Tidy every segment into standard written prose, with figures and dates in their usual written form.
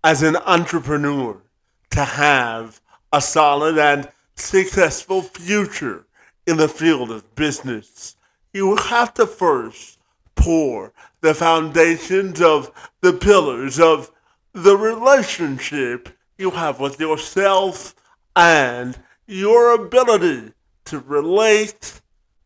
as an entrepreneur to have a solid and successful future in the field of business, you have to first pour the foundations of the pillars of the relationship you have with yourself and your ability to relate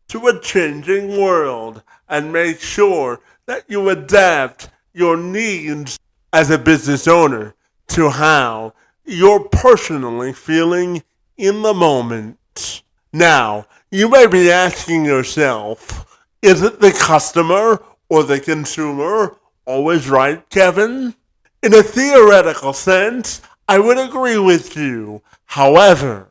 to a changing world and make sure that you adapt your needs as a business owner to how you're personally feeling in the moment. Now, you may be asking yourself, is it the customer or the consumer always right, Kevin? In a theoretical sense, I would agree with you. However,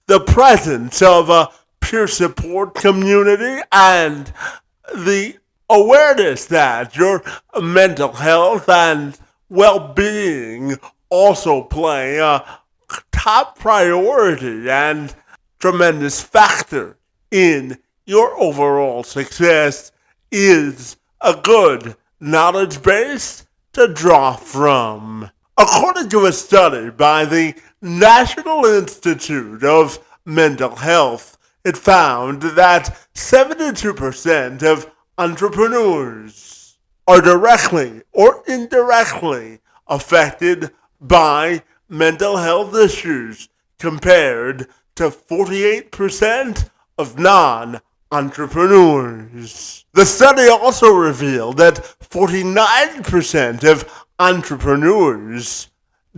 the presence of a peer support community and the awareness that your mental health and well-being also play a top priority and tremendous factor in your overall success is a good knowledge base to draw from. According to a study by the National Institute of Mental Health, it found that 72% of entrepreneurs are directly or indirectly affected by mental health issues compared to 48% of non-entrepreneurs. The study also revealed that 49% of entrepreneurs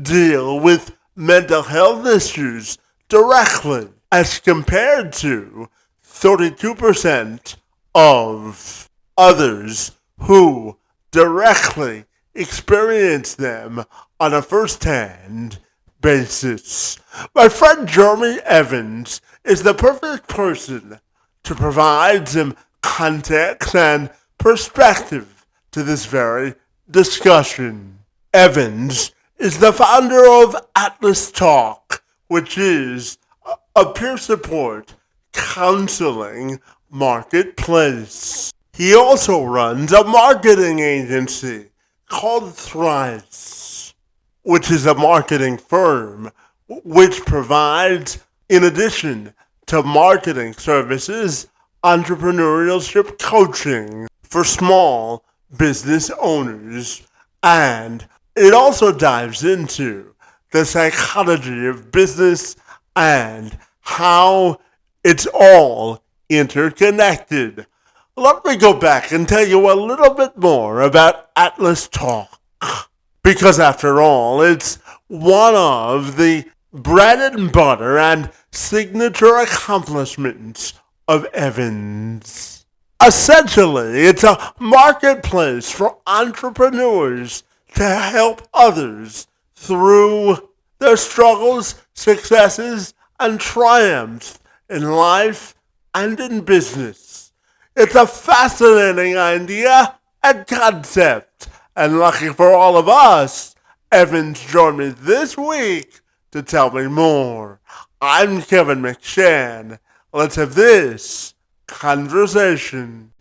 deal with mental health issues directly as compared to 32% of others who directly experience them on a first-hand basis. My friend Jeremy Evans is the perfect person to provide some context and perspective to this very discussion. Evans is the founder of AtlasTalked, which is a peer support counseling marketplace. He also runs a marketing agency called Thrice, which is a marketing firm which provides, in addition to marketing services, entrepreneurship coaching for small business owners. And it also dives into the psychology of business and how it's all interconnected. Let me go back and tell you a little bit more about AtlasTalked, because after all, it's one of the bread and butter and signature accomplishments of Evans. Essentially, it's a marketplace for entrepreneurs to help others through their struggles, successes, and triumphs in life and in business. It's a fascinating idea and concept, and lucky for all of us, Evans joined me this week to tell me more. I'm Kevin McShann. Let's have this conversation.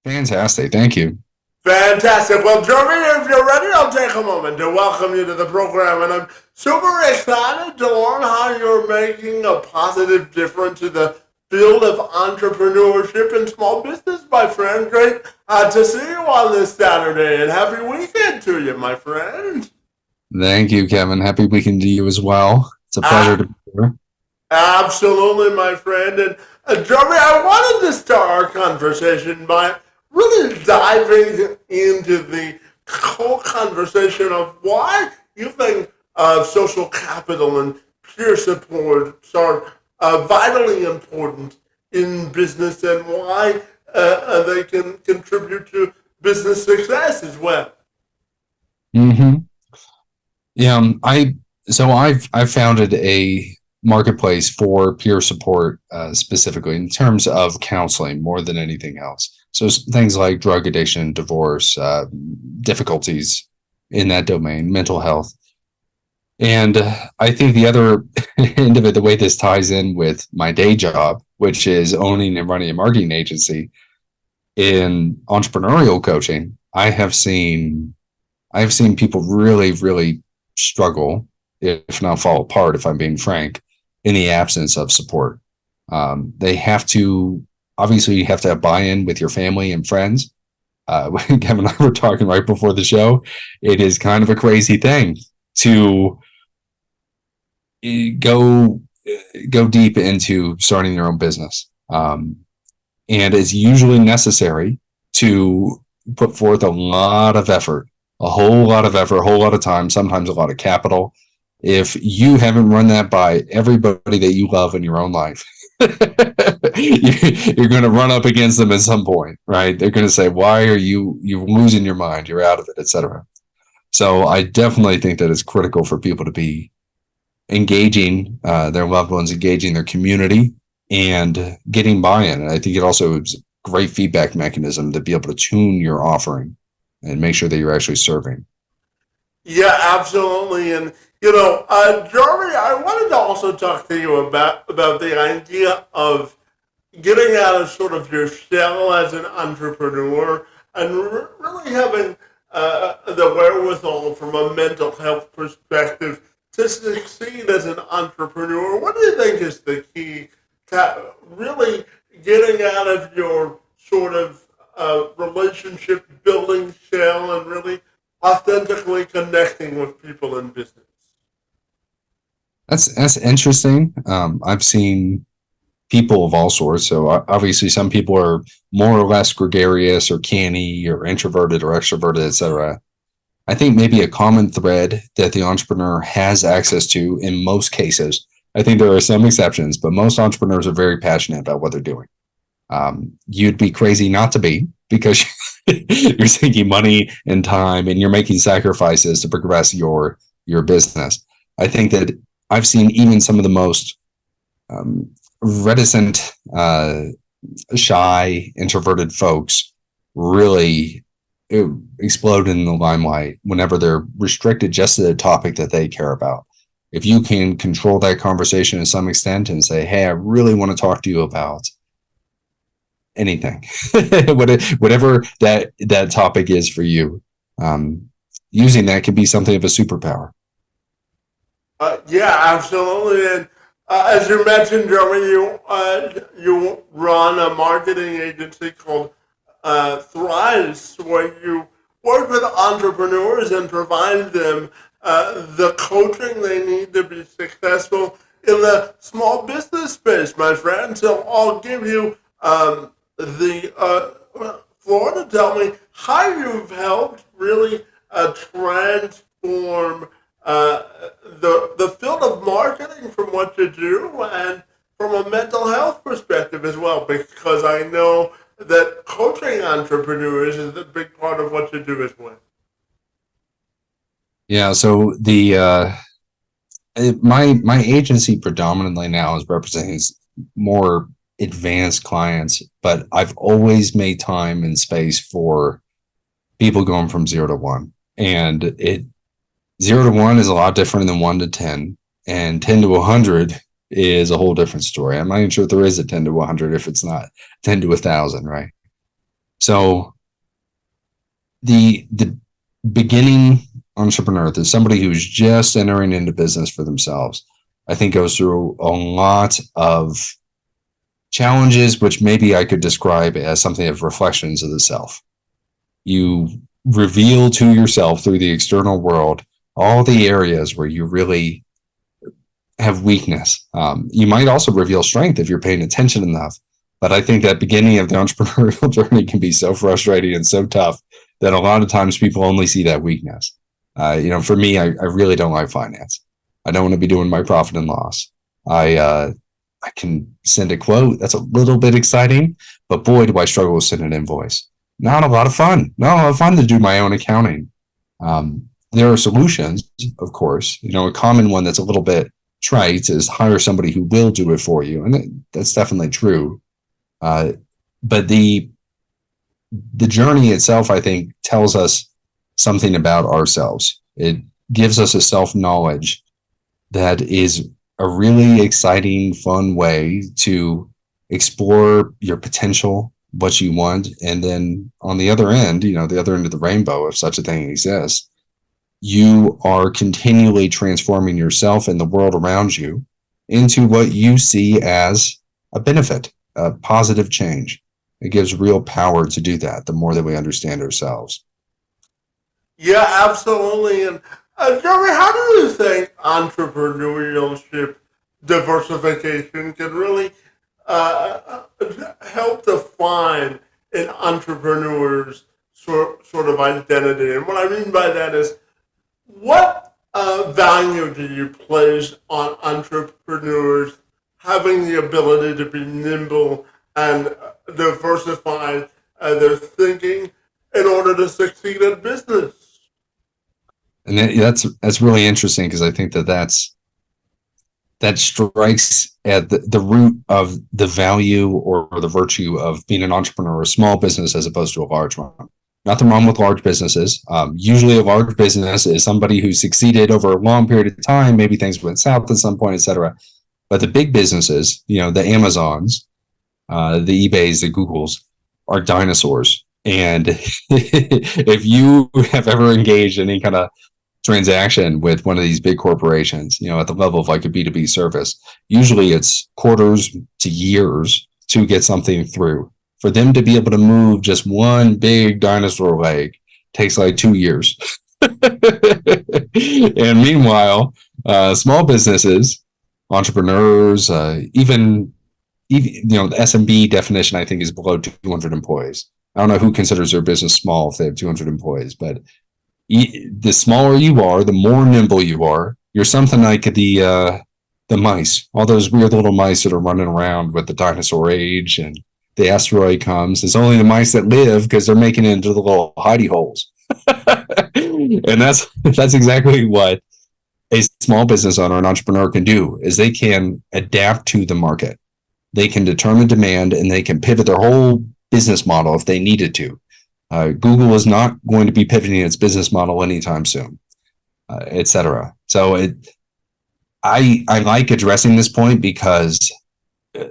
Fantastic. Thank you. Fantastic. Well, Jeremy, if you're ready, I'll take a moment to welcome you to the program. And I'm super excited to learn how you're making a positive difference in the field of entrepreneurship and small business, my friend. Great to see you on this Saturday, and happy weekend to you, my friend. Thank you, Kevin. Happy weekend to you as well. It's a pleasure to be here. Absolutely, my friend. And Jeremy, I wanted to start our conversation by really diving into the whole conversation of why you think social capital and peer support are vitally important in business and why they can contribute to business success as well. Mm-hmm. Yeah, I've founded a marketplace for peer support, specifically in terms of counseling more than anything else. So things like drug addiction, divorce, difficulties in that domain, mental health. And I think the other end of it, the way this ties in with my day job, which is owning and running a marketing agency in entrepreneurial coaching, I've seen people really, really struggle, if not fall apart, if I'm being frank, in the absence of support. They have to, obviously, you have to have buy-in with your family and friends. Kevin and I were talking right before the show. It is kind of a crazy thing to go go deep into starting your own business, and it's usually necessary to put forth a lot of effort, a whole lot of effort, a whole lot of time, sometimes a lot of capital. If you haven't run that by everybody that you love in your own life, you're going to run up against them at some point, right? They're going to say, "Why are you're losing your mind? You're out of it," etc. So I definitely think that it's critical for people to be engaging their loved ones, engaging their community, and getting buy-in. And I think it also is a great feedback mechanism to be able to tune your offering and make sure that you're actually serving. Yeah, absolutely. And Jeremy, I wanted to also talk to you about the idea of getting out of sort of your shell as an entrepreneur and really having the wherewithal from a mental health perspective to succeed as an entrepreneur. What do you think is the key to really getting out of your sort of relationship building shell and really authentically connecting with people in business? That's interesting. I've seen people of all sorts. So obviously, some people are more or less gregarious or canny or introverted or extroverted, etc. I think maybe a common thread that the entrepreneur has access to in most cases. I think there are some exceptions, but most entrepreneurs are very passionate about what they're doing. You'd be crazy not to be, because you're sinking money and time and you're making sacrifices to progress your business. I think that I've seen even some of the most reticent, shy, introverted folks really explode in the limelight whenever they're restricted just to the topic that they care about. If you can control that conversation to some extent and say, "Hey, I really want to talk to you about anything," whatever that topic is for you, using that can be something of a superpower. Yeah, absolutely. And as you mentioned, Jeremy, you run a marketing agency called Thrice, where you work with entrepreneurs and provide them the coaching they need to be successful in the small business space, my friend. So I'll give you the floor to tell me how you've helped really transform the field of marketing from what you do and from a mental health perspective as well, because I know that coaching entrepreneurs is a big part of what you do as well. Yeah. So my agency predominantly now is representing more advanced clients, but I've always made time and space for people going from 0 to 1. And 0 to 1 is a lot different than 1 to 10, and 10 to 100 is a whole different story. I'm not even sure if there is a 10 to 100 if it's not 10 to 1,000, right? So the beginning entrepreneur, there's somebody who's just entering into business for themselves, I think goes through a lot of challenges, which maybe I could describe as something of reflections of the self. You reveal to yourself through the external world all the areas where you really have weakness. You might also reveal strength if you're paying attention enough. But I think that beginning of the entrepreneurial journey can be so frustrating and so tough that a lot of times people only see that weakness. For me, I really don't like finance. I don't want to be doing my profit and loss. I can send a quote. That's a little bit exciting, but boy, do I struggle with sending an invoice. Not a lot of fun. Not a lot of fun to do my own accounting. there are solutions, of course. A common one that's a little bit trite is hire somebody who will do it for you, and that's definitely true. But the journey itself, I think, tells us something about ourselves. It gives us a self-knowledge that is a really exciting, fun way to explore your potential, what you want, and then on the other end, the other end of the rainbow, if such a thing exists, you are continually transforming yourself and the world around you into what you see as a benefit, a positive change. It gives real power to do that the more that we understand ourselves. Yeah, absolutely. And Jeremy, how do you think entrepreneurship diversification can really help define an entrepreneur's sort of identity? And what I mean by that is, what value do you place on entrepreneurs having the ability to be nimble and diversify their thinking in order to succeed in business? And that's really interesting, because I think that strikes at the root of the value or the virtue of being an entrepreneur, a small business as opposed to a large one. Nothing wrong with large businesses. Usually a large business is somebody who succeeded over a long period of time. Maybe things went south at some point, et cetera. But the big businesses, the Amazons, the eBays, the Googles, are dinosaurs. And if you have ever engaged in any kind of transaction with one of these big corporations, at the level of like a B2B service, usually it's quarters to years to get something through. For them to be able to move just one big dinosaur leg takes like 2 years. And meanwhile, small businesses, entrepreneurs, even the SMB definition, I think, is below 200 employees. I don't know who considers their business small if they have 200 employees, but the smaller you are, the more nimble you are. You're something like the mice, all those weird little mice that are running around with the dinosaur age, and the asteroid comes. It's only the mice that live because they're making it into the little hidey holes. And that's exactly what a small business owner, an entrepreneur, can do, is they can adapt to the market. They can determine demand, and they can pivot their whole business model if they needed to. Google is not going to be pivoting its business model anytime soon, et cetera. So I like addressing this point, because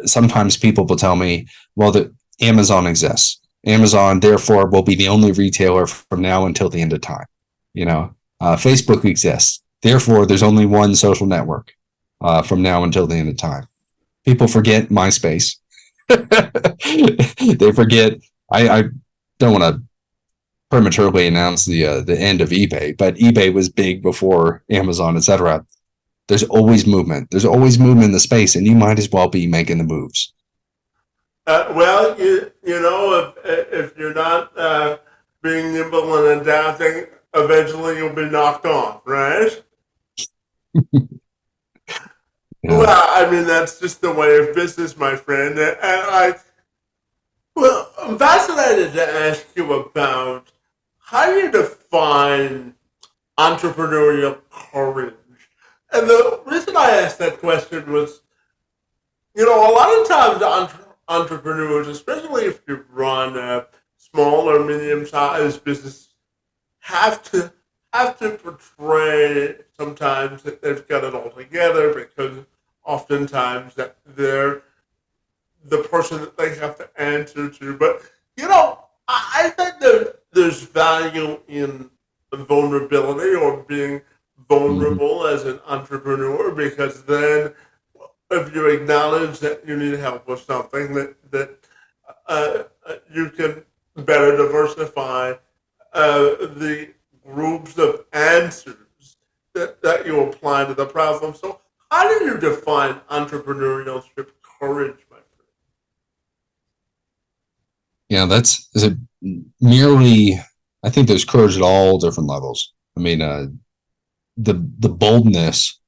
sometimes people will tell me, well, the Amazon exists. Amazon, therefore, will be the only retailer from now until the end of time. Facebook exists. Therefore, there's only one social network from now until the end of time. People forget MySpace. They forget. I don't want to prematurely announce the end of eBay, but eBay was big before Amazon, etc. There's always movement. There's always movement in the space, and you might as well be making the moves. Well, if you're not being nimble and adapting, eventually you'll be knocked off, right? Yeah. Well, I mean, that's just the way of business, my friend. And I'm fascinated to ask you about how you define entrepreneurial courage. And the reason I asked that question was, a lot of times entrepreneurs, especially if you run a small or medium-sized business, have to portray sometimes that they've got it all together, because oftentimes that they're the person that they have to answer to. But, I think that there's value in vulnerability, or being vulnerable as an entrepreneur, because then if you acknowledge that you need help with something, that you can better diversify the groups of answers that you apply to the problem. So how do you define entrepreneurship courage, my friend? Is it merely, I think there's courage at all different levels. I mean, the boldness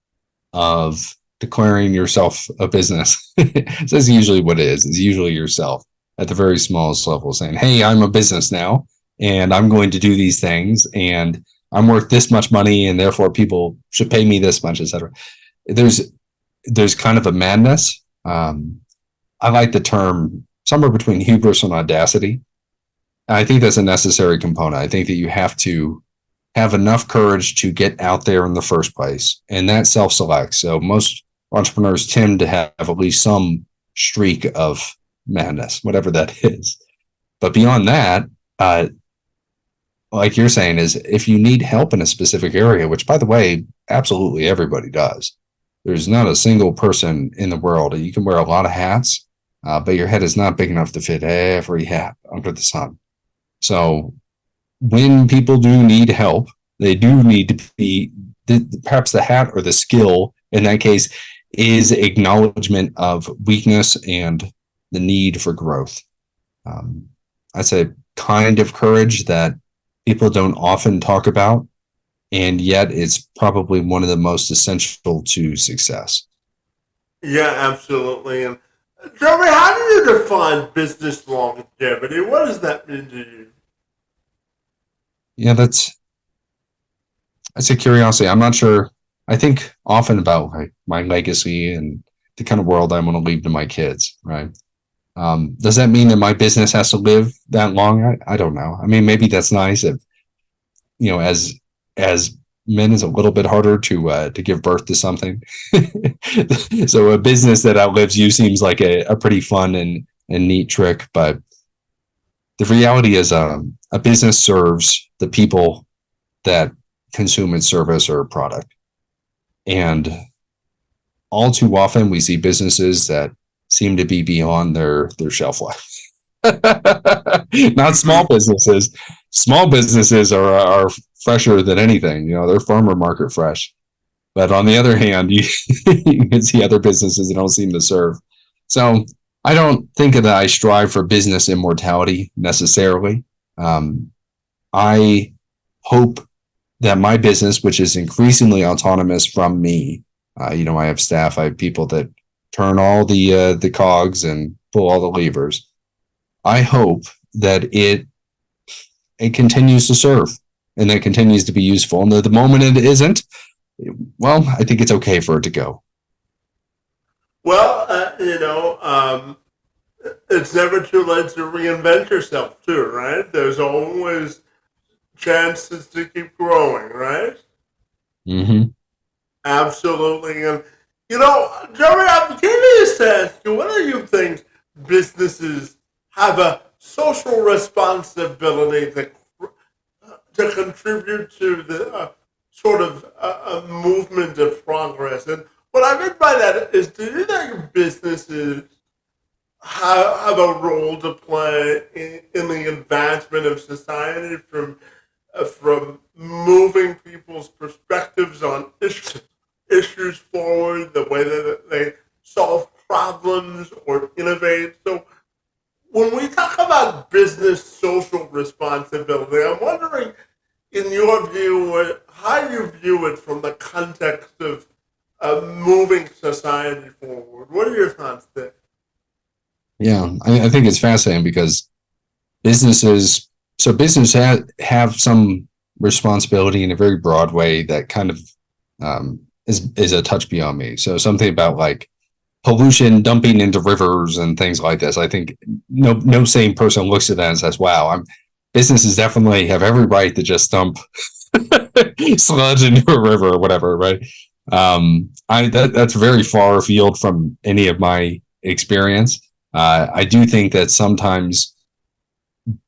of declaring yourself a business. That's usually what it is. It's usually yourself at the very smallest level, saying, hey, I'm a business now, and I'm going to do these things, and I'm worth this much money and therefore people should pay me this much, etc. There's kind of a madness. I like the term somewhere between hubris and audacity. I think that's a necessary component. I think that you have to have enough courage to get out there in the first place, and that self-selects. So most entrepreneurs tend to have at least some streak of madness, whatever that is. But beyond that, like you're saying, is if you need help in a specific area, which by the way, absolutely everybody does. There's not a single person in the world. You can wear a lot of hats, but your head is not big enough to fit every hat under the sun. So when people do need help, they do need to be, perhaps the hat or the skill in that case is acknowledgement of weakness and the need for growth. That's a kind of courage that people don't often talk about, and yet it's probably one of the most essential to success. Yeah, absolutely. And Jeremy, how do you define business longevity? What does that mean to you? Yeah, that's a curiosity. I'm not sure. I think often about like my legacy and the kind of world I want to leave to my kids, right? Does that mean that my business has to live that long? I don't know. I mean, maybe that's nice. If, as men, is a little bit harder to give birth to something. So a business that outlives you seems like a pretty fun and neat trick. But the reality is, a business serves the people that consume its service or product, and all too often we see businesses that seem to be beyond their shelf life. Not small businesses. Small businesses are fresher than anything. They're farmer market fresh. But on the other hand, you can see other businesses that don't seem to serve. So I don't think that I strive for business immortality necessarily. I hope that my business, which is increasingly autonomous from me, I have staff, I have people that turn all the cogs and pull all the levers. I hope that it continues to serve and that it continues to be useful. And the moment it isn't, well, I think it's okay for it to go. Well, it's never too late to reinvent yourself, too, right? There's always chances to keep growing, right? Mm-hmm. Absolutely. And, Jeremy, I'm curious to ask you, what do you think businesses have a social responsibility to contribute to the sort of a movement of progress? And what I mean by that is, do you think businesses have a role to play in the advancement of society from moving people's perspectives on issues forward, the way that they solve problems or innovate? So when we talk about business social responsibility, I'm wondering, in your view, how you view it from the context of moving society forward. What are your thoughts there? Yeah, I think it's fascinating because businesses have some responsibility in a very broad way that kind of is a touch beyond me. So something about like pollution dumping into rivers and things like this. I think no sane person looks at that and says, "Wow, businesses definitely have every right to just dump sludge into a river or whatever." Right? That's very far afield from any of my experience. I do think that sometimes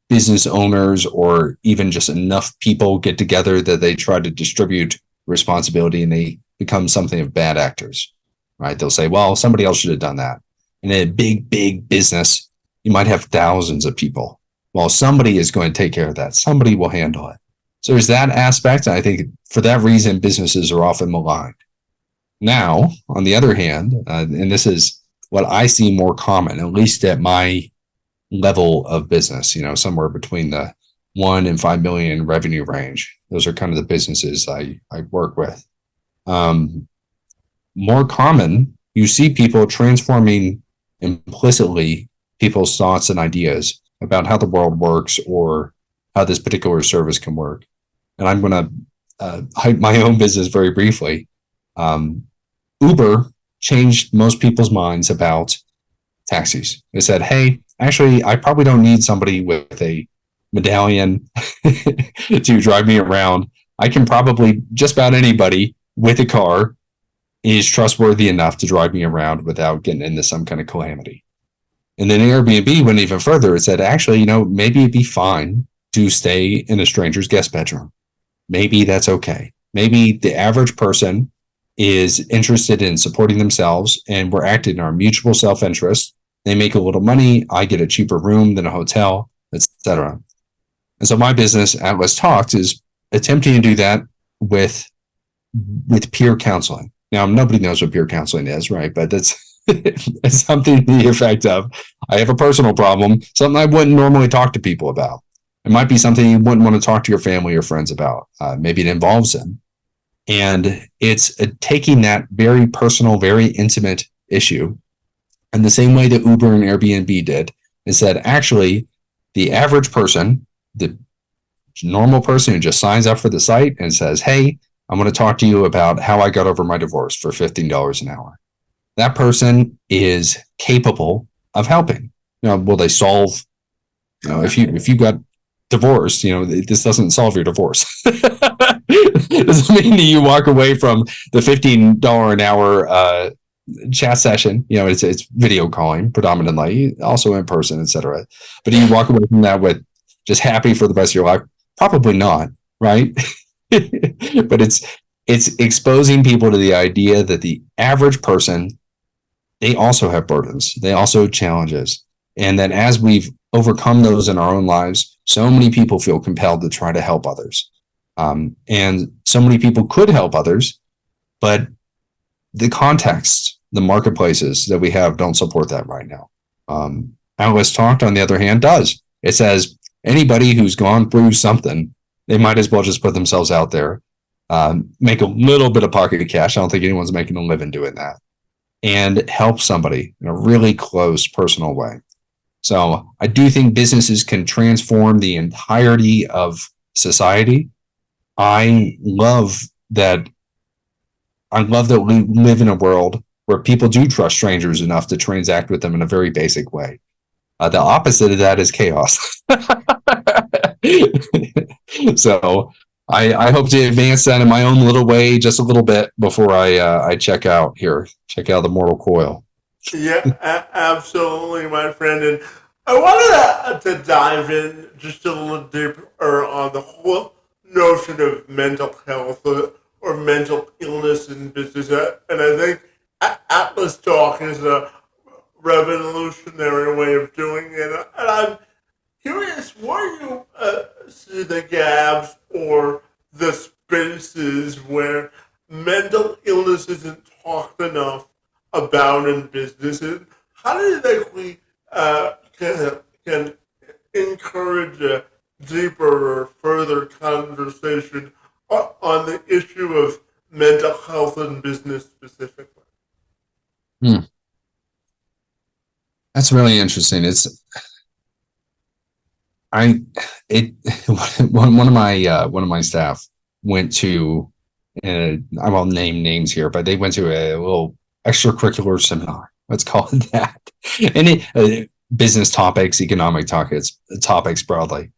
business owners or even just enough people get together that they try to distribute responsibility and they become something of bad actors, right? They'll say, well, somebody else should have done that. In a big business, you might have thousands of people. Well, somebody is going to take care of that. Somebody will handle it. So there's that aspect. I think for that reason, businesses are often maligned. Now, on the other hand, and this is what I see more common, at least at my level of business, somewhere between the 1 and 5 million revenue range. Those are kind of the businesses I work with. More common, you see people transforming implicitly people's thoughts and ideas about how the world works or how this particular service can work. And I'm going to my own business very briefly. Uber changed most people's minds about taxis. They said, hey, actually, I probably don't need somebody with a medallion to drive me around. I can probably, just about anybody with a car is trustworthy enough to drive me around without getting into some kind of calamity. And then Airbnb went even further. It said, actually, maybe it'd be fine to stay in a stranger's guest bedroom. Maybe that's okay. Maybe the average person is interested in supporting themselves and we're acting in our mutual self-interest. They make a little money. I get a cheaper room than a hotel, etc. And so my business, AtlasTalked, is attempting to do that with peer counseling. Now, nobody knows what peer counseling is, right? But that's it's something to the effect of, I have a personal problem, something I wouldn't normally talk to people about. It might be something you wouldn't want to talk to your family or friends about. Maybe it involves them. And it's taking that very personal, very intimate issue, and the same way that Uber and Airbnb did, is said, actually, the average person, the normal person who just signs up for the site and says, hey, I'm going to talk to you about how I got over my divorce for $15 an hour. That person is capable of helping. Will they solve, if you got divorced, this doesn't solve your divorce. It doesn't mean that you walk away from the $15 an hour chat session. It's video calling predominantly, also in person, etc. But do you walk away from that with just happy for the rest of your life? Probably not, right? But it's exposing people to the idea that the average person, they also have burdens, they also have challenges, and that as we've overcome those in our own lives, so many people feel compelled to try to help others. And so many people could help others, but the context, the marketplaces that we have don't support that right now. AtlasTalked, on the other hand, does. It says anybody who's gone through something, they might as well just put themselves out there, make a little bit of pocket cash. I don't think anyone's making a living doing that, and help somebody in a really close, personal way. So I do think businesses can transform the entirety of society. I love that we live in a world where people do trust strangers enough to transact with them in a very basic way. The opposite of that is chaos. So I hope to advance that in my own little way just a little bit before I check out the mortal coil. Yeah, absolutely, my friend. And I wanted to dive in just a little deeper on the whole notion of mental health or mental illness in business. And I think AtlasTalked is a revolutionary way of doing it. And I'm curious, where you see the gaps or the spaces where mental illness isn't talked enough about in business, and how do you think we can encourage a deeper or further conversation on the issue of mental health in business specifically? That's really interesting. One of my staff went to, I won't name names here, but they went to a little extracurricular seminar. Let's call it that. And business topics, economic topics broadly.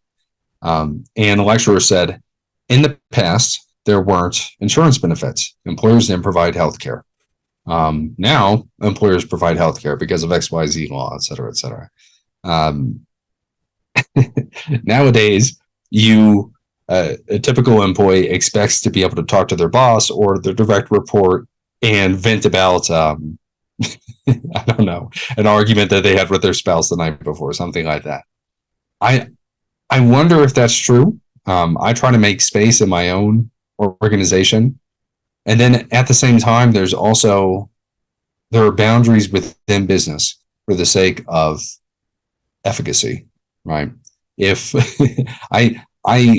And the lecturer said, in the past, there weren't insurance benefits. Employers didn't provide health care. Now, employers provide health care because of XYZ law, et cetera, et cetera. Nowadays, a typical employee expects to be able to talk to their boss or their direct report and vent about, I don't know, an argument that they had with their spouse the night before, something like that. I wonder if that's true. I try to make space in my own organization. And then at the same time, there are boundaries within business for the sake of efficacy, right? If I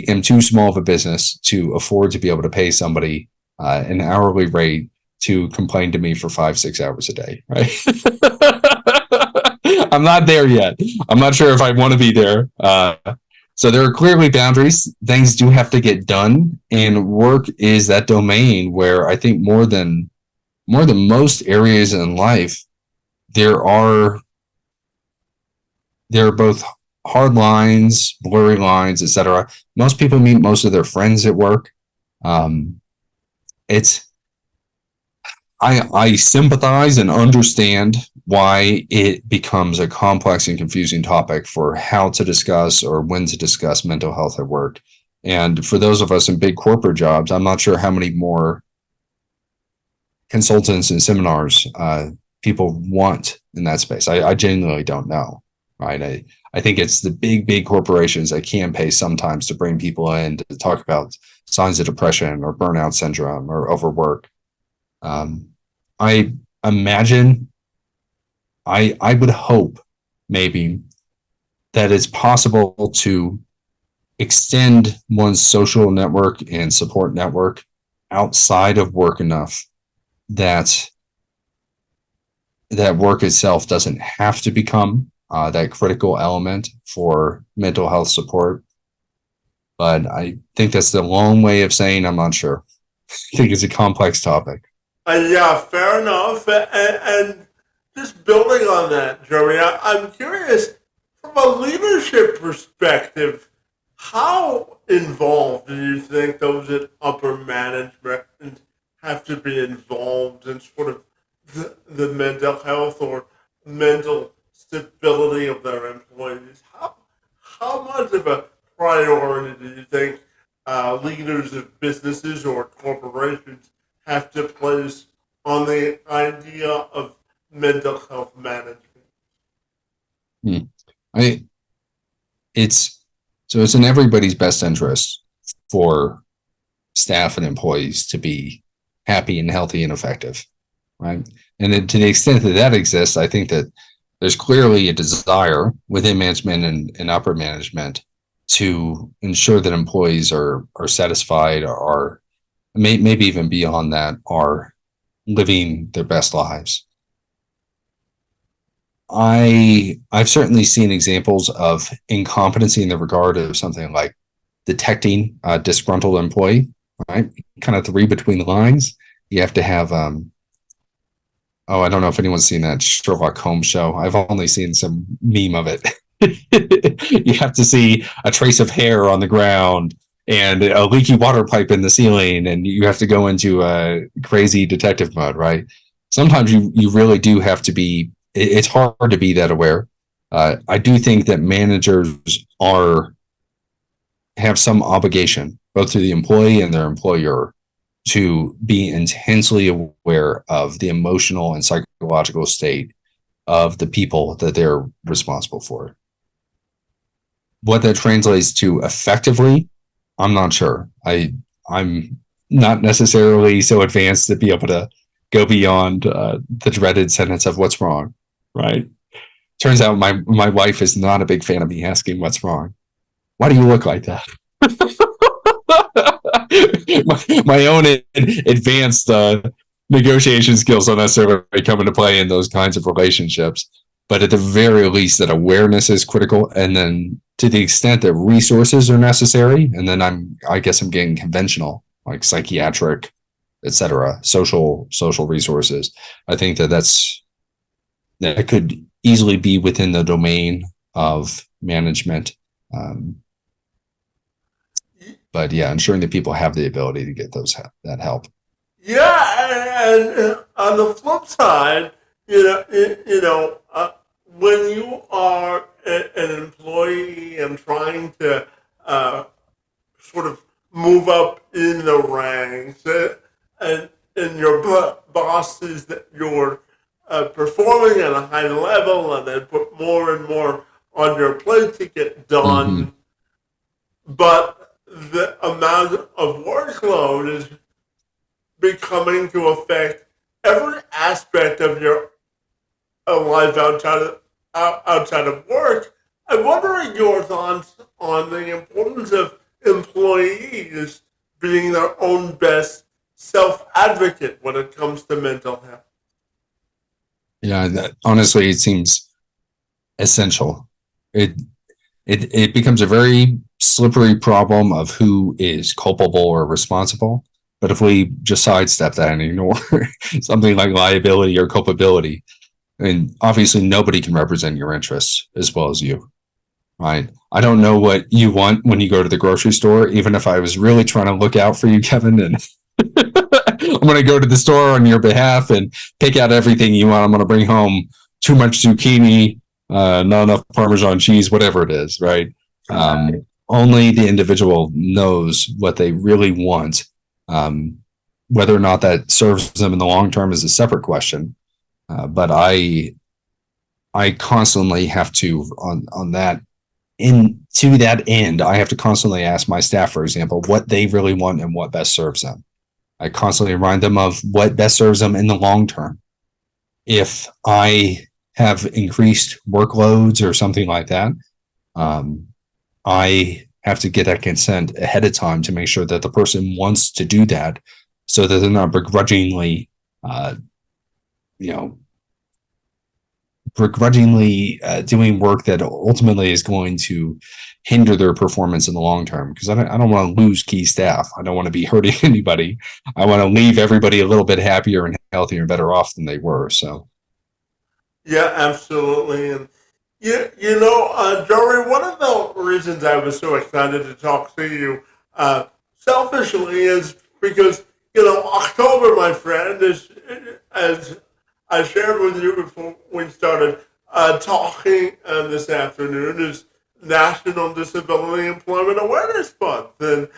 am too small of a business to afford to be able to pay somebody an hourly rate to complain to me for 5-6 hours a day, right? I'm not there yet. I'm not sure if I want to be there. So there are clearly boundaries. Things do have to get done, and work is that domain where I think more than most areas in life, there are both hard lines, blurry lines, etc. Most people meet most of their friends at work. Um, it's I sympathize and understand why it becomes a complex and confusing topic for how to discuss or when to discuss mental health at work. And for those of us in big corporate jobs, I'm not sure how many more consultants and seminars people want in that space. I genuinely don't know. Right. I think it's the big corporations that can pay sometimes to bring people in to talk about signs of depression or burnout syndrome or overwork. I imagine, I would hope maybe that it's possible to extend one's social network and support network outside of work enough that work itself doesn't have to become that critical element for mental health support. But I think that's the long way of saying I'm not sure. I think it's a complex topic. Yeah, fair enough. And just building on that, Joey, I'm curious from a leadership perspective, how involved do you think those in upper management have to be involved in sort of the mental health or mental stability of their employees? How much of a priority do you think leaders of businesses or corporations have to place on the idea of mental health management? Hmm. I it's it's in everybody's best interest for staff and employees to be happy and healthy and effective, right? And then to the extent that that exists, I think that there's clearly a desire within management and upper management to ensure that employees are satisfied, or maybe even beyond that, are living their best lives. I've certainly seen examples of incompetency in the regard of something like detecting a disgruntled employee, right? Kind of read between the lines. You have to have I don't know if anyone's seen that Sherlock Holmes show. I've only seen some meme of it. You have to see a trace of hair on the ground and a leaky water pipe in the ceiling, and you have to go into a crazy detective mode, right? Sometimes you really do have to be. It's hard to be that aware. I do think that managers have some obligation, both to the employee and their employer, to be intensely aware of the emotional and psychological state of the people that they're responsible for. What that translates to effectively, I'm not sure. I'm not necessarily so advanced to be able to go beyond the dreaded sentence of what's wrong, right? Turns out my wife is not a big fan of me asking what's wrong. Why do you look like that? my own advanced negotiation skills don't necessarily come into play in those kinds of relationships. But at the very least, that awareness is critical. And then to the extent that resources are necessary, and then I guess I'm getting conventional, like psychiatric, etc., social resources. I think that could easily be within the domain of management. But yeah, ensuring that people have the ability to get that help. Yeah, and on the flip side, when you are an employee and trying to sort of move up in the ranks, and your boss sees that you're performing at a high level, and they put more and more on your plate to get done, but the amount of workload is becoming to affect every aspect of your life outside of work. I'm wondering your thoughts on the importance of employees being their own best self-advocate when it comes to mental health. Yeah, honestly, it seems essential. It becomes a very slippery problem of who is culpable or responsible. But if we just sidestep that and ignore something like liability or culpability, I mean, obviously nobody can represent your interests as well as you, right? I don't know what you want when you go to the grocery store, even if I was really trying to look out for you, Kevin, and I'm going to go to the store on your behalf and pick out everything you want. I'm going to bring home too much zucchini, not enough Parmesan cheese, whatever it is, right? Only the individual knows what they really want. Whether or not that serves them in the long term is a separate question. But I constantly have to on that to that end, I have to constantly ask my staff, for example, what they really want and what best serves them. I constantly remind them of what best serves them in the long term. If I have increased workloads or something like that, I have to get that consent ahead of time to make sure that the person wants to do that, so that they're not begrudgingly, doing work that ultimately is going to hinder their performance in the long term. Because I don't want to lose key staff. I don't want to be hurting anybody. I want to leave everybody a little bit happier and healthier and better off than they were. So, Yeah, absolutely. And Joey, one of the reasons I was so excited to talk to you, selfishly, is because October, my friend, is, as I shared with you before we started talking this afternoon, is National Disability Employment Awareness Month. And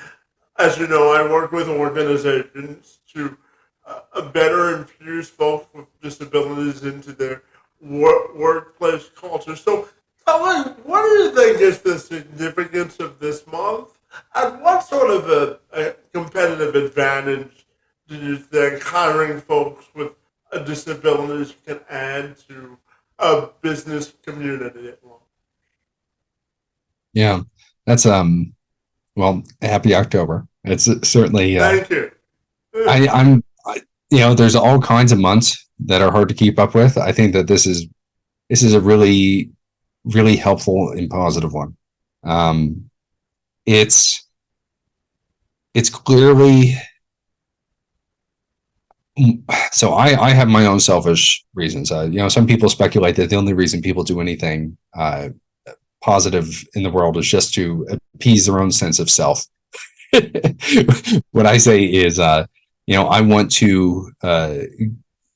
as you know, I work with organizations to better infuse folks with disabilities into their workplace culture. So tell me, what do you think is the significance of this month? And what sort of a competitive advantage do you think hiring folks with disabilities can add to a business community at large? yeah, that's well, happy October. It's certainly Thank you. there's all kinds of months that are hard to keep up with. I think that this is a really, really helpful and positive one. It's clearly, so I have my own selfish reasons. Some people speculate that the only reason people do anything positive in the world is just to appease their own sense of self. What I say is, I want to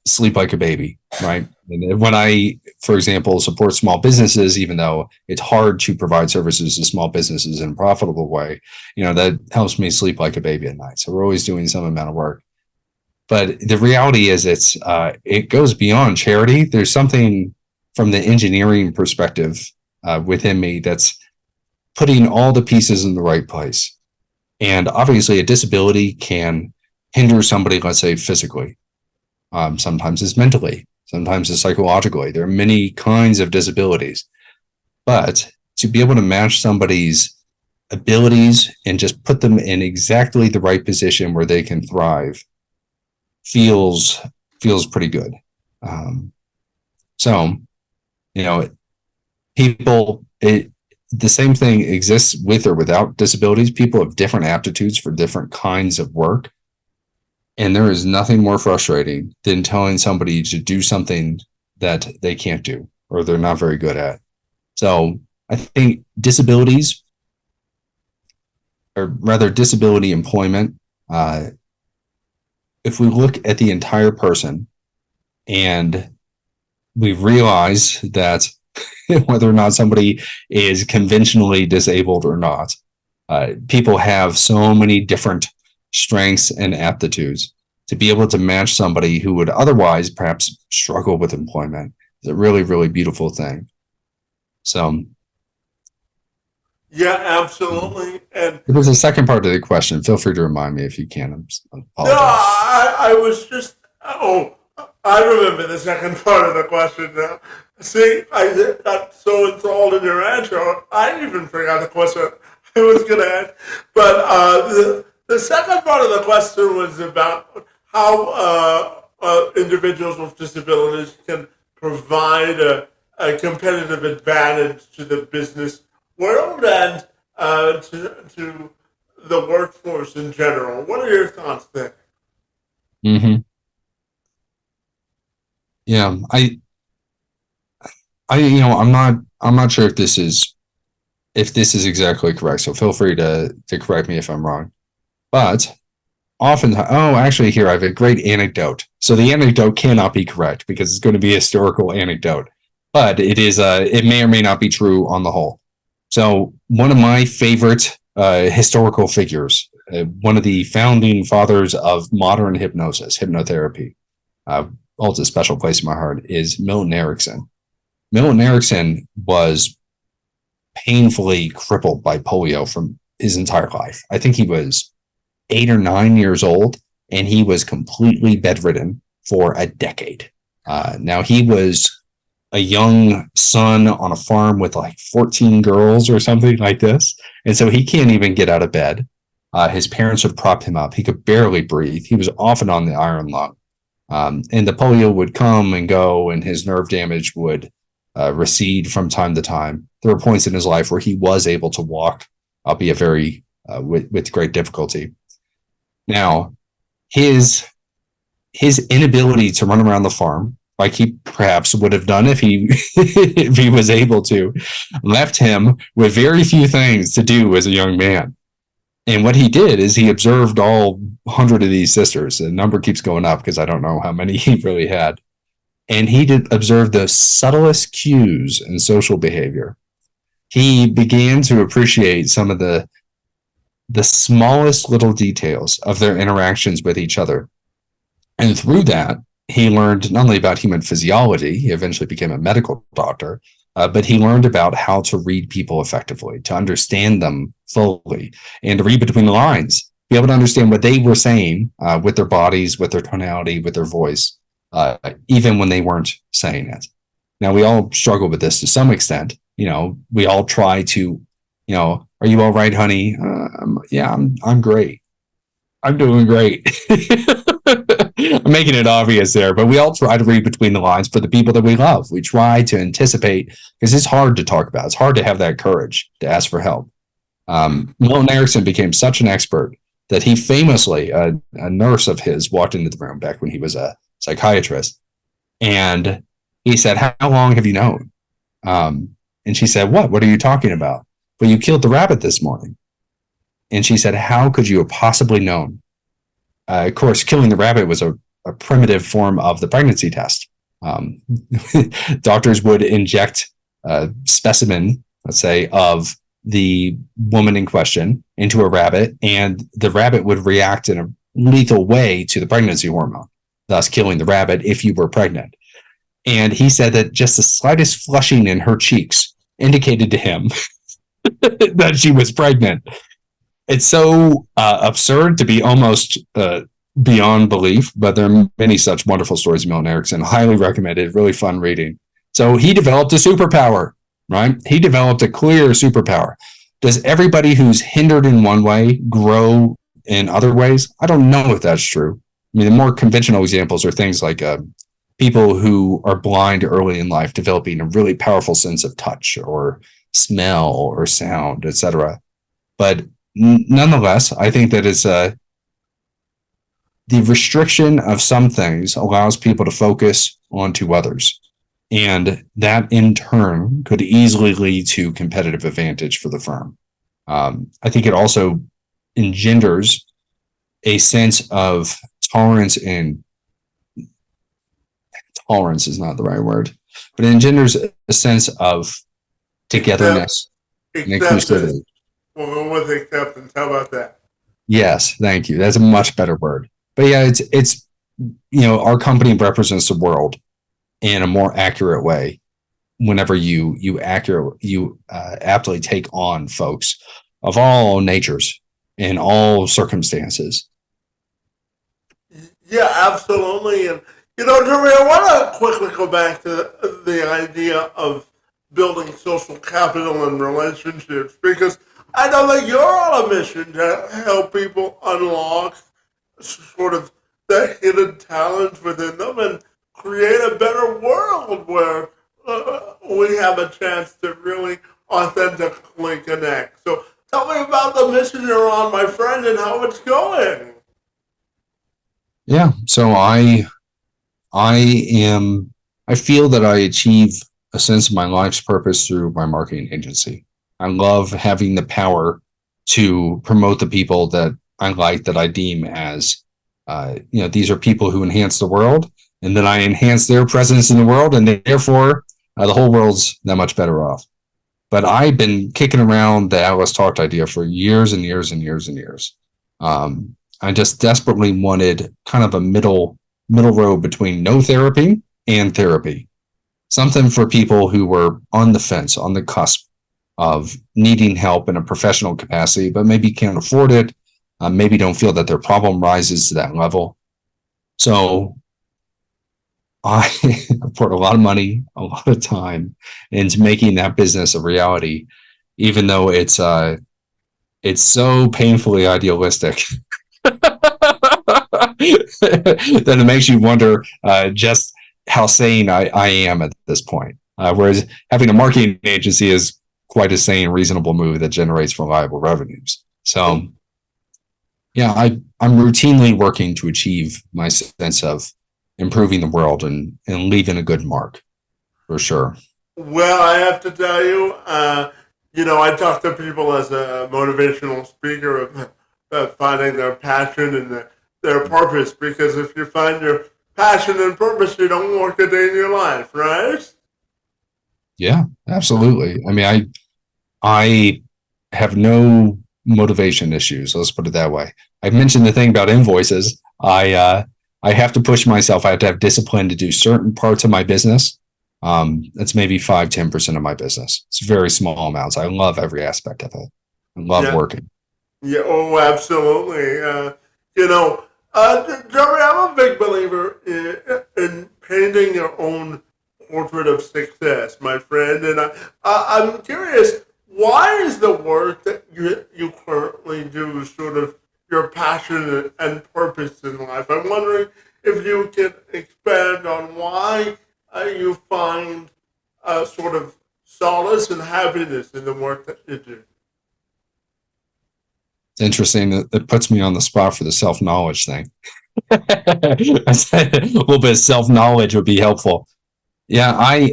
sleep like a baby, right? And when I, for example, support small businesses, even though it's hard to provide services to small businesses in a profitable way, that helps me sleep like a baby at night. So we're always doing some amount of work. But the reality is, it goes beyond charity. There's something from the engineering perspective within me that's putting all the pieces in the right place. And obviously, a disability can hinder somebody, let's say, physically. Sometimes it's mentally, sometimes it's psychologically. There are many kinds of disabilities. But to be able to match somebody's abilities and just put them in exactly the right position where they can thrive feels pretty good. So, the same thing exists with or without disabilities. People have different aptitudes for different kinds of work. And there is nothing more frustrating than telling somebody to do something that they can't do or they're not very good at. So I think disabilities, or rather disability employment, if we look at the entire person and we realize that whether or not somebody is conventionally disabled or not, people have so many different strengths and aptitudes. To be able to match somebody who would otherwise perhaps struggle with employment is a really, really beautiful thing. So, yeah, absolutely. And there was a second part of the question. Feel free to remind me if you can. I no, apologize. I was just, I remember the second part of the question now. See, I got so enthralled in your answer, I even forgot the question I was going to ask. But the second part of the question was about how individuals with disabilities can provide a competitive advantage to the business world. And to the workforce in general. What are your thoughts there? Mm-hmm. Yeah, I'm not sure if this is exactly correct. So feel free to correct me if I'm wrong. But often, oh, actually, here I have a great anecdote. So the anecdote cannot be correct because it's going to be a historical anecdote, but it may or may not be true on the whole. So one of my favorite historical figures, one of the founding fathers of modern hypnotherapy, uh, holds a special place in my heart, is Milton Erickson. Milton Erickson was painfully crippled by polio from his entire life. I think he was 8 or 9 years old, and he was completely bedridden for a decade. Now, he was a young son on a farm with like 14 girls or something like this. And so he can't even get out of bed. His parents would prop him up. He could barely breathe. He was often on the iron lung. And the polio would come and go, and his nerve damage would recede from time to time. There were points in his life where he was able to walk, albeit with great difficulty. Now, his inability to run around the farm, like he perhaps would have done if he if he was able to, left him with very few things to do as a young man. And what he did is he observed all 100 of these sisters. The number keeps going up because I don't know how many he really had. And he did observe the subtlest cues in social behavior. He began to appreciate some of the smallest little details of their interactions with each other. And through that, he learned not only about human physiology, he eventually became a medical doctor, but he learned about how to read people effectively, to understand them fully, and to read between the lines, be able to understand what they were saying with their bodies, with their tonality, with their voice, even when they weren't saying it. Now, we all struggle with this to some extent. We all try to, are you all right, honey? Yeah, I'm great. I'm doing great. I'm making it obvious there, but we all try to read between the lines for the people that we love. We try to anticipate because it's hard to talk about. It's hard to have that courage to ask for help. Milton Erickson became such an expert that he famously, a nurse of his, walked into the room back when he was a psychiatrist, and he said, "How long have you known?" And she said, "What? What are you talking about?" "Well, you killed the rabbit this morning." And she said, "How could you have possibly known?" Of course, killing the rabbit was a primitive form of the pregnancy test. Doctors would inject a specimen, let's say, of the woman in question into a rabbit, and the rabbit would react in a lethal way to the pregnancy hormone, thus killing the rabbit if you were pregnant. And he said that just the slightest flushing in her cheeks indicated to him that she was pregnant. It's so absurd to be almost beyond belief, but there are many such wonderful stories of Milton Erickson. Highly recommended, really fun reading. So he developed a superpower, right? He developed a clear superpower. Does everybody who's hindered in one way grow in other ways? I don't know if that's true. I mean, the more conventional examples are things like people who are blind early in life developing a really powerful sense of touch or smell or sound, etc. But nonetheless, I think that it's the restriction of some things allows people to focus onto others. And that in turn could easily lead to competitive advantage for the firm. I think it also engenders a sense of tolerance, and tolerance is not the right word, but it engenders a sense of togetherness and inclusivity. Well, with acceptance, how about that? Yes, thank you. That's a much better word. But yeah, it's our company represents the world in a more accurate way whenever you aptly take on folks of all natures in all circumstances. Yeah, absolutely. And Jeremy, I want to quickly go back to the idea of building social capital and relationships because I know that you're on a mission to help people unlock sort of the hidden talents within them and create a better world where we have a chance to really authentically connect. So Tell me about the mission you're on, my friend, and how it's going. Yeah. So I feel that I achieve a sense of my life's purpose through my marketing agency. I love having the power to promote the people that I like, that I deem as, these are people who enhance the world, and then I enhance their presence in the world, and therefore the whole world's that much better off. But I've been kicking around the AtlasTalked idea for years and years and years and years. I just desperately wanted kind of a middle road between no therapy and therapy. Something for people who were on the fence, on the cusp of needing help in a professional capacity, but maybe can't afford it, maybe don't feel that their problem rises to that level. So I poured a lot of money, a lot of time into making that business a reality, even though it's so painfully idealistic that it makes you wonder just how sane I am at this point. Whereas having a marketing agency is quite a sane, reasonable move that generates reliable revenues. So, yeah, I'm routinely working to achieve my sense of improving the world and leaving a good mark, for sure. Well, I have to tell you, I talk to people as a motivational speaker of finding their passion and their purpose. Because if you find your passion and purpose, you don't work a day in your life, right? Yeah, absolutely. I mean, I have no motivation issues. Let's put it that way. I mentioned the thing about invoices. I have to push myself. I have to have discipline to do certain parts of my business. That's maybe 5-10% of my business. It's very small amounts. I love every aspect of it. I love Yeah. working. Yeah. Oh, absolutely. Jerry, I'm a big believer in painting your own portrait of success, my friend. And I'm curious, why is the work that you currently do sort of your passion and purpose in life? I'm wondering if you can expand on why you find sort of solace and happiness in the work that you do. It's interesting. It puts me on the spot for the self-knowledge thing. I said a little bit of self-knowledge would be helpful. Yeah,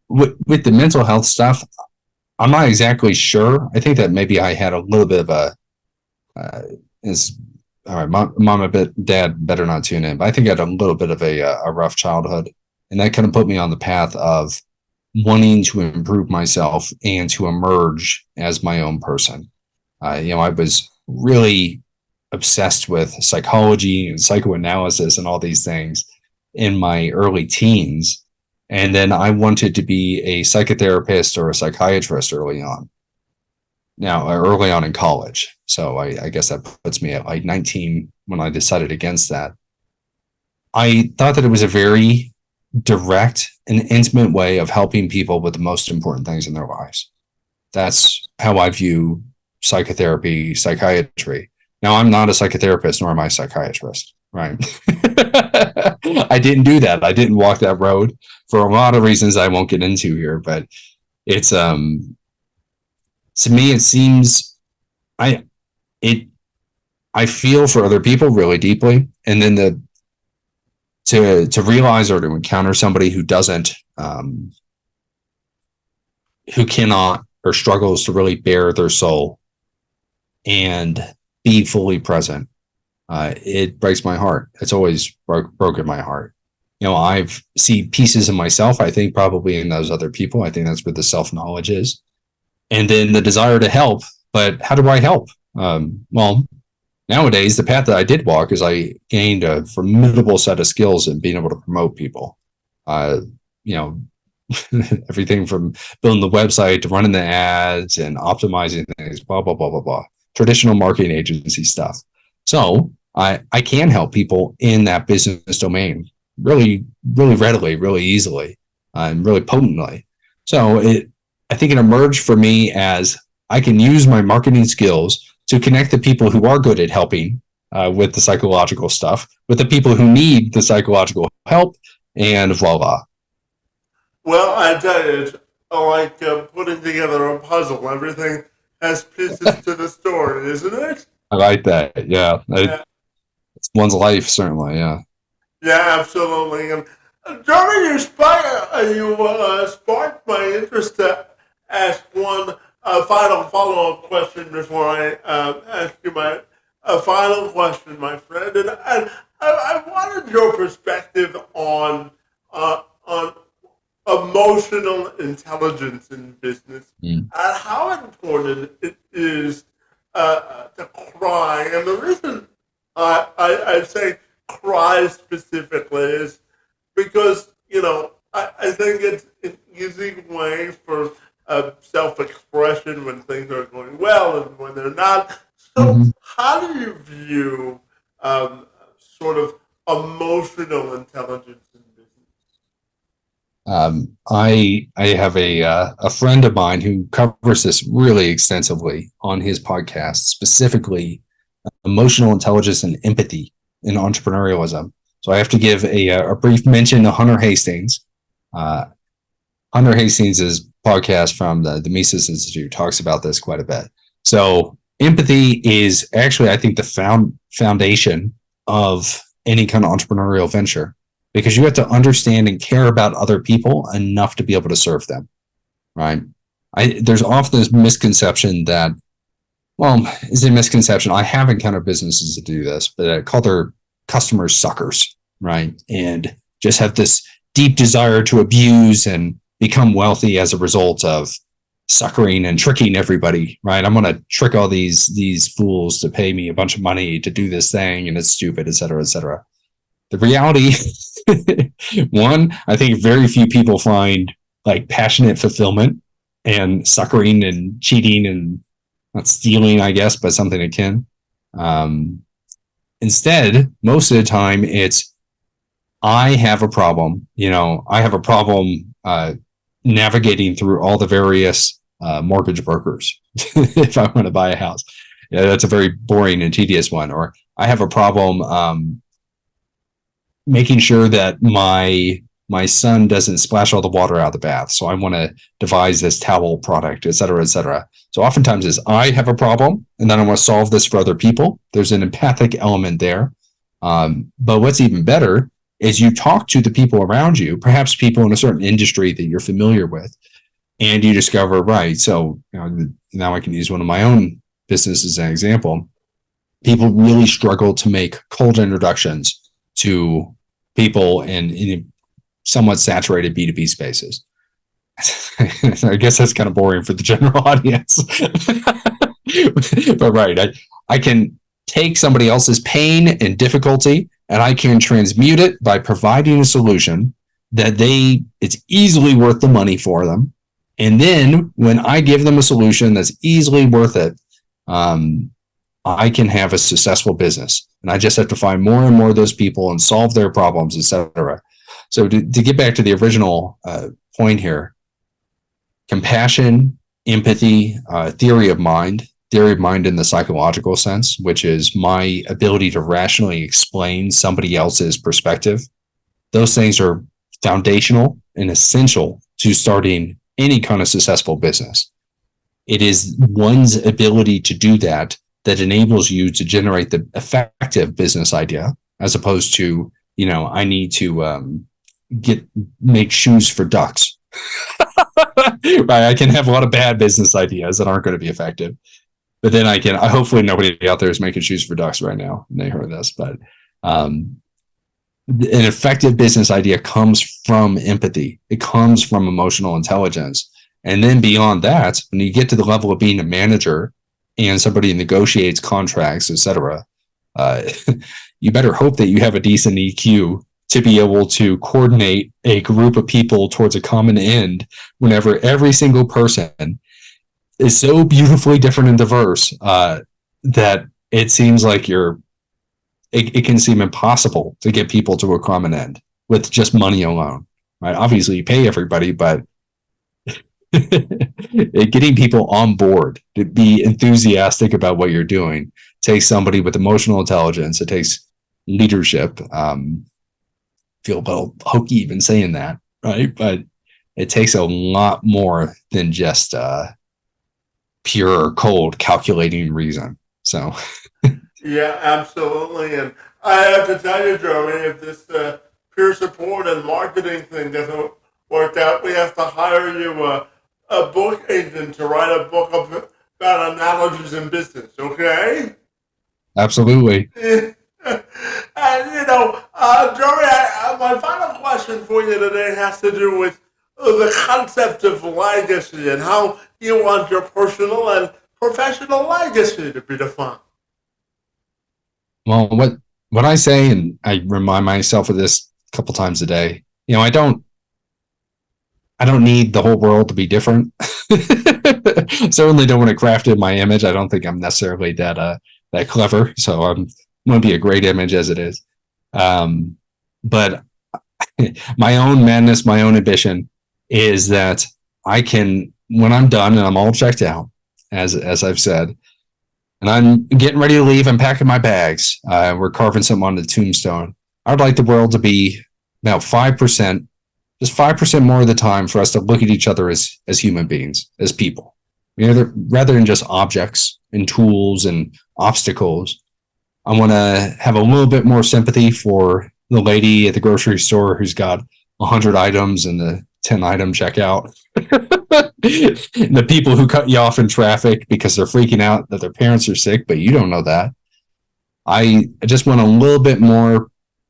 with the mental health stuff, I'm not exactly sure. I think that maybe I had a little bit of a is all right. Mom a bit, dad better not tune in. But I think I had a little bit of a rough childhood, and that kind of put me on the path of wanting to improve myself and to emerge as my own person. I was really obsessed with psychology and psychoanalysis and all these things in my early teens. And then I wanted to be a psychotherapist or a psychiatrist early on. Now, early on in college. So I guess that puts me at like 19 when I decided against that. I thought that it was a very direct and intimate way of helping people with the most important things in their lives. That's how I view psychotherapy, psychiatry. Now, I'm not a psychotherapist, nor am I a psychiatrist, right? I didn't do that. I didn't walk that road for a lot of reasons I won't get into here, but it's to me it seems I it I feel for other people really deeply, and then to realize or to encounter somebody who doesn't who cannot or struggles to really bear their soul and be fully present, it breaks my heart. It's always broken my heart. I've seen pieces of myself, I think, probably in those other people. I think that's where the self-knowledge is. And then the desire to help. But how do I help? Well, nowadays, the path that I did walk is I gained a formidable set of skills in being able to promote people. You know, everything from building the website to running the ads and optimizing things, blah, blah, blah, blah, blah. Traditional marketing agency stuff. So I can help people in that business domain really, really readily, really easily, and really potently. So I think it emerged for me as I can use my marketing skills to connect the people who are good at helping with the psychological stuff with the people who need the psychological help, and voila. Well, I tell you, like putting together a puzzle. Everything has pieces to the story, isn't it? I like that. Yeah. Yeah, It's one's life, certainly. Yeah. yeah, absolutely. And Jeremy, you sparked my interest to ask one final follow-up question before I ask you my final question, my friend. And I wanted your perspective on emotional intelligence in business Mm. and how important it is to cry. And the reason I say cry specifically is because, I think it's an easy way for self-expression when things are going well and when they're not. So Mhm. how do you view sort of emotional intelligence in business? I have a friend of mine who covers this really extensively on his podcast, specifically emotional intelligence and empathy in entrepreneurialism. So I have to give a brief mention to Hunter Hastings. Uh, Hunter Hastings' podcast from the Mises Institute talks about this quite a bit. So empathy is actually, I think, the foundation of any kind of entrepreneurial venture because you have to understand and care about other people enough to be able to serve them, right? There's often this misconception that, well, is it a misconception? I have encountered businesses that do this, but I call their customers suckers, right? And just have this deep desire to abuse and become wealthy as a result of suckering and tricking everybody, right? I'm going to trick all these fools to pay me a bunch of money to do this thing, and it's stupid, et cetera, et cetera. The reality, one, I think very few people find like passionate fulfillment and suckering and cheating and not stealing, I guess, but something akin. Um, Instead, most of the time, it's I have a problem. I have a problem navigating through all the various mortgage brokers if I want to buy a house. Yeah, that's a very boring and tedious one. Or I have a problem making sure that my son doesn't splash all the water out of the bath. So I want to devise this towel product, et cetera, et cetera. So oftentimes is I have a problem and then I want to solve this for other people. There's an empathic element there. But what's even better is you talk to the people around you, perhaps people in a certain industry that you're familiar with, and you discover, right, so now I can use one of my own businesses as an example. People really struggle to make cold introductions to people in somewhat saturated B2B spaces. I guess that's kind of boring for the general audience. But right, I can take somebody else's pain and difficulty and I can transmute it by providing a solution that it's easily worth the money for them. And then when I give them a solution that's easily worth it, I can have a successful business. And I just have to find more and more of those people and solve their problems, etc. So to get back to the original point here, compassion, empathy, theory of mind in the psychological sense, which is my ability to rationally explain somebody else's perspective. Those things are foundational and essential to starting any kind of successful business. It is one's ability to do that that enables you to generate the effective business idea, as opposed to, I need to make shoes for ducks. Right? I can have a lot of bad business ideas that aren't going to be effective, but then I hopefully nobody out there is making shoes for ducks right now and they heard this, but an effective business idea comes from empathy. It comes from emotional intelligence. And then beyond that, when you get to the level of being a manager and somebody negotiates contracts, etc., you better hope that you have a decent EQ to be able to coordinate a group of people towards a common end whenever every single person is so beautifully different and diverse that it seems like it can seem impossible to get people to a common end with just money alone, right? Obviously, you pay everybody, but getting people on board to be enthusiastic about what you're doing takes somebody with emotional intelligence. It takes leadership. Feel a little hokey even saying that, right? But it takes a lot more than just pure, cold, calculating reason. So, Yeah, absolutely. And I have to tell you, Jeremy, if this peer support and marketing thing doesn't work out, we have to hire you a book agent to write a book about analogies in business, okay? absolutely. And, Jeremy, my final question for you today has to do with the concept of legacy and how you want your personal and professional legacy to be defined. Well, what I say, and I remind myself of this a couple times a day. I don't need the whole world to be different. Certainly don't want to craft in my image. I don't think I'm necessarily that clever. So I'm going to be a great image as it is. But my own madness, my own ambition is that I can, when I'm done and I'm all checked out, as I've said, and I'm getting ready to leave, I'm packing my bags. We're carving something on the tombstone. I'd like the world to be now 5%, just 5% more of the time for us to look at each other as human beings, as people, rather than just objects and tools and obstacles. I want to have a little bit more sympathy for the lady at the grocery store who's got 100 items in the 10-item checkout. The people who cut you off in traffic because they're freaking out that their parents are sick, but you don't know that. I just want a little bit more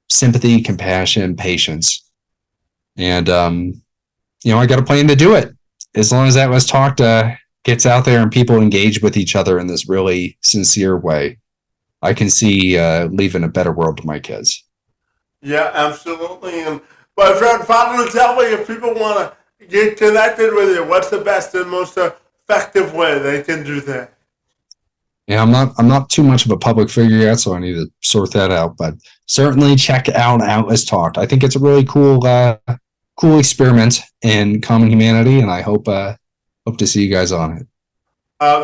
sympathy, compassion, patience. And, I got a plan to do it. As long as AtlasTalked gets out there and people engage with each other in this really sincere way, I can see leaving a better world to my kids. Yeah, absolutely. And my friend, finally tell me if people want to get connected with you, what's the best and most effective way they can do that? Yeah, I'm not too much of a public figure yet, so I need to sort that out. But certainly check out AtlasTalked. I think it's a really cool experiment in common humanity, and I hope to see you guys on it.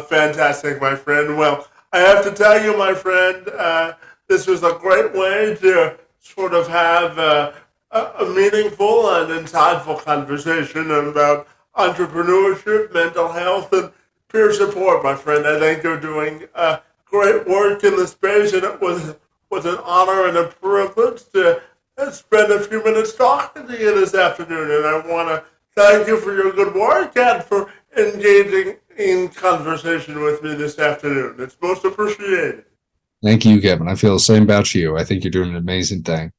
Fantastic, my friend. Well, I have to tell you, my friend, this was a great way to sort of have a meaningful and insightful conversation about entrepreneurship, mental health, and peer support, my friend. I think you're doing great work in the space, and it was an honor and a privilege to spend a few minutes talking to you this afternoon. And I want to thank you for your good work and for engaging in conversation with me this afternoon. It's most appreciated. Thank you, Kevin. I feel the same about you. I think you're doing an amazing thing.